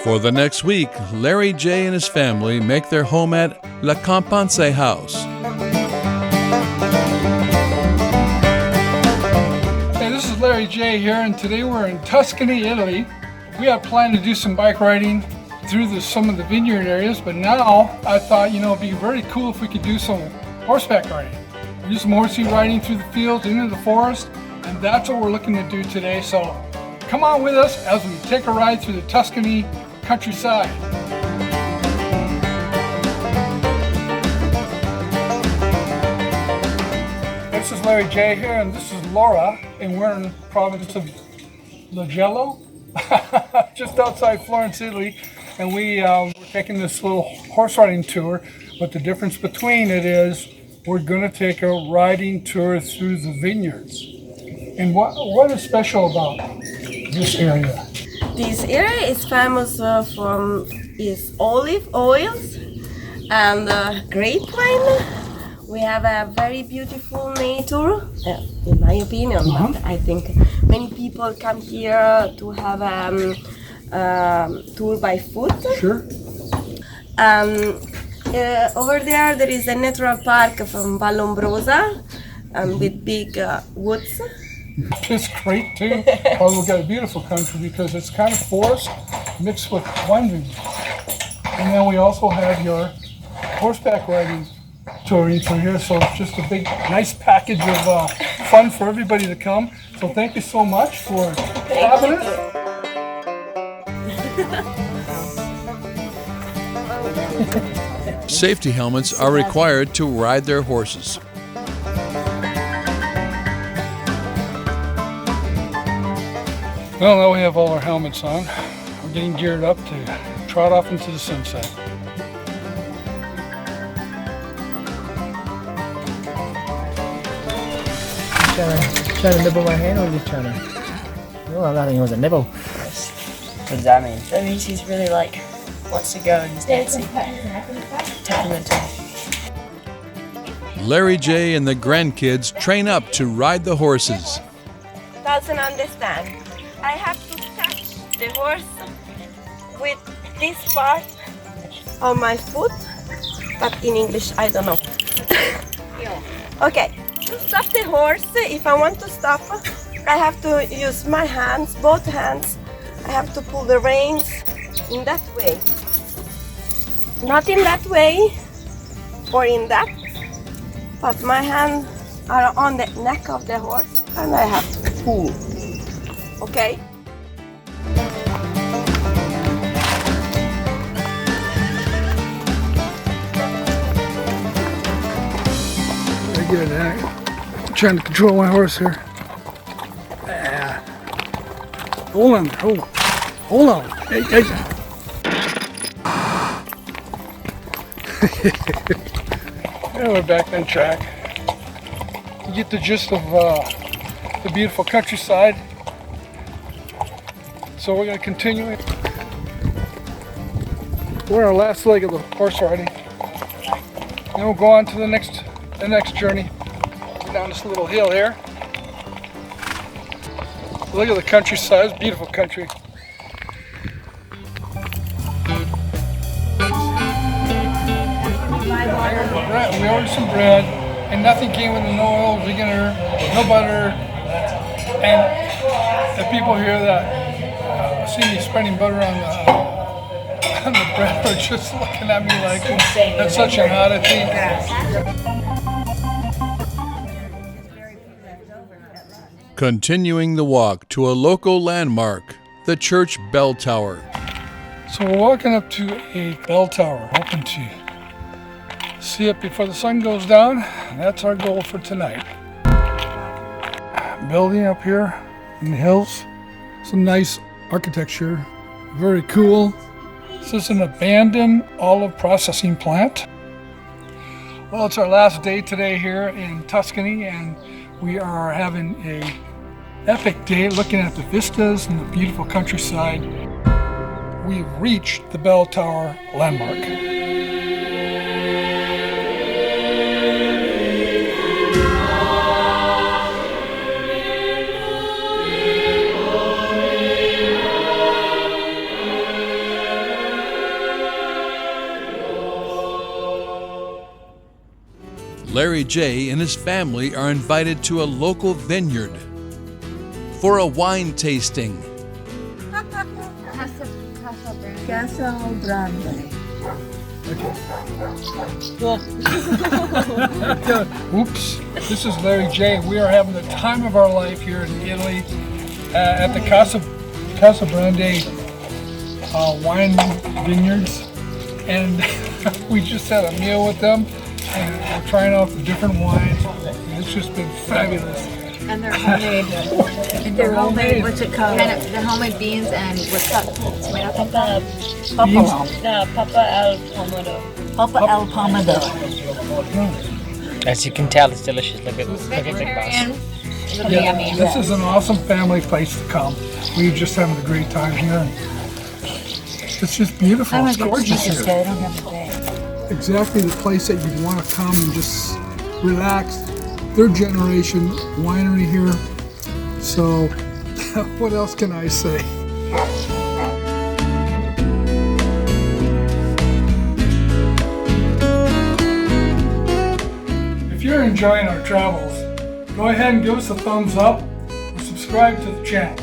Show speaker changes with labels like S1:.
S1: For the next week, Larry J. and his family make their home at La Compense House.
S2: Hey, this is Larry J. here, and today we're in Tuscany, Italy. We had planned to do some bike riding through some of the vineyard areas, but now I thought, it'd be very cool if we could do some horseback riding. Do some horsey riding through the fields, into the forest, and that's what we're looking to do today. So come on with us as we take a ride through the Tuscany countryside. This is Larry J. here, and this is Laura, and we're in the province of Lagello, just outside Florence, Italy, and we're taking this little horse riding tour, but the difference between it is we're going to take a riding tour through the vineyards. And what is special about this area?
S3: This area is famous from its olive oils and grape wine. We have a very beautiful nature, in my opinion. But I think many people come here to have a tour by foot.
S2: Sure.
S3: Over there is a natural park from Vallombrosa with big woods.
S2: It's great too. We've got a beautiful country because it's kind of forest mixed with wine vineyards. And then we also have your horseback riding touring through here. So it's just a big, nice package of fun for everybody to come. So thank you so much for having us.
S1: Safety helmets are required to ride their horses.
S2: Well, now we have all our helmets on. We're getting geared up to trot off into the sunset.
S4: Trying to nibble my hand, or just trying to? Oh, I think it was a nibble.
S5: What does that mean?
S6: That means he's really wants to go and he's dancing. Temperamental.
S1: Larry J. and the grandkids train up to ride the horses.
S3: Doesn't understand. I have to touch the horse with this part on my foot, but in English I don't know. Okay, to stop the horse, if I want to stop, I have to use my hands, both hands. I have to pull the reins in that way. Not in that way or in that, but my hands are on the neck of the horse and I have to pull. Okay?
S2: I get it out. I'm trying to control my horse here. Hold on. Hold on. Hey. Yeah, we're back on track. You get the gist of the beautiful countryside. So we're going to continue it. We're on our last leg of the horse riding. Then we'll go on to the next journey. Go down this little hill here. Look at the countryside. It's beautiful country. We ordered some bread, and nothing came with no oil, thickener, no butter, and the people here that see me spreading butter on the bread are just looking at me like that's such an oddity.
S1: Continuing the walk to a local landmark, the church bell tower.
S2: So we're walking up to a bell tower, hoping to see it before the sun goes down. That's our goal for tonight. Building up here in the hills. Some nice architecture. Very cool. This is an abandoned olive processing plant. Well, it's our last day today here in Tuscany, and we are having a epic day looking at the vistas and the beautiful countryside. We've reached the bell tower landmark.
S1: Larry J. and his family are invited to a local vineyard for a wine tasting.
S7: Casa Grande.
S2: Oops, this is Larry J. We are having the time of our life here in Italy at the Casa Grande wine vineyards, and we just had a meal with them, and we're trying out the different wines, and it's just been fabulous.
S7: And they're homemade.
S2: They're homemade.
S7: What's it called? They're homemade beans and what's that? Tomato papa.
S2: Beans.
S6: No, Papa al Pomodoro.
S7: Papa al pomodoro.
S5: As you can tell, it's delicious. Look at boss.
S7: It'll be yummy.
S2: This is an awesome family place to come. We're just having a great time here. And it's just beautiful. It's gorgeous here.
S7: I don't have a day.
S2: Exactly the place that you'd want to come and just relax. Third generation winery here. So what else can I say? If you're enjoying our travels, go ahead and give us a thumbs up and subscribe to the channel.